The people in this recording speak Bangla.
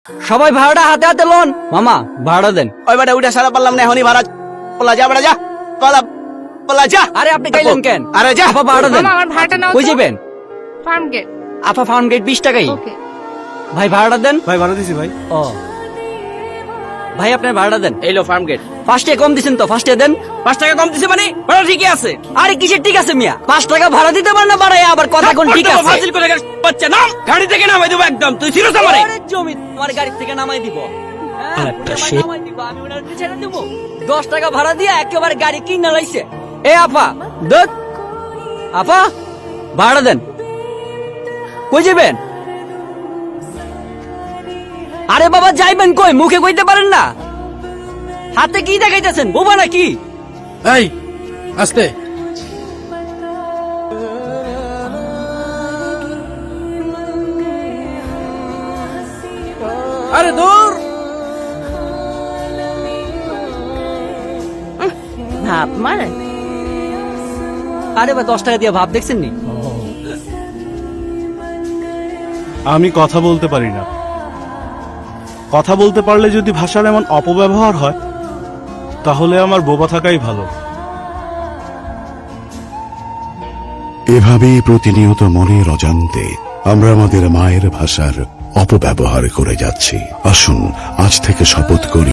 সবাই ভাড়াটা হাতে হাতে লোন। মামা ভাড়া দেন। ওই বেটা উঠে সারা পারলাম না, এখনই ভাড়া। পলা যা বেটা, যা পলা যা। আরে আপনি গাইলেন কেন? আরে যা। আপা ভাড়া দেন। মামা আমার ভাড়াটা নাও কই তো। যাবেন? ফার্ম গেট। আপা ফার্ম গেট 20 টাকাই। ওকে। ভাই ভাড়াটা দেন। ভাই ভাড়া দিছি ভাই। ও ভাই আপনার ভাড়াটা দেন। এইলো ফার্ম গেট। ফার্স্টে কম দিছেন তো, ফার্স্টে দেন। 5 টাকা কম দিছে মানে ভাড়া ঠিকই আছে। আরে কিসের ঠিক আছে মিয়া? 5 টাকা ভাড়া দিতে পারেন না বাড়ায় আবার কথা কোন ঠিক আছে? ফাজিল করে বাচ্চা নাম গাড়ি থেকে নামাই দেবো একদম। তুই সিরিয়াস আমারে? আরে জমি তোমার গাড়ি থেকে নামাই দিব। হ্যাঁ, নামাই দিব, আমি ওনার ছেড়ে দেব। 10 টাকা ভাড়া দিয়ে একেবারে গাড়ি কিনা লাইছে। এ আপা দেখ, আপা ভাড়া দেন। কই যাবেন? আরে বাবা যাইবেন কই? মুখে কইতে পারেন না? হাতে কি দেখাইতেছেন, বোবা নাকি? এই আস্তে। আরে দূর। ভাব মারে। আরে বা 10 টাকা দিয়ে ভাব দেখছেন নি? আমি কথা বলতে পারি না। কথা বলতে পারলে যদি ভাষার এমন অপব্যবহার হয়, তাহলে আমার বোবা থাকাই ভালো। এভাবেই প্রতিনিয়ত মনের অজান্তে আমরা আমাদের মায়ের ভাষার অপব্যবহার করে যাচ্ছি। আসুন আজ থেকে শপথ করি,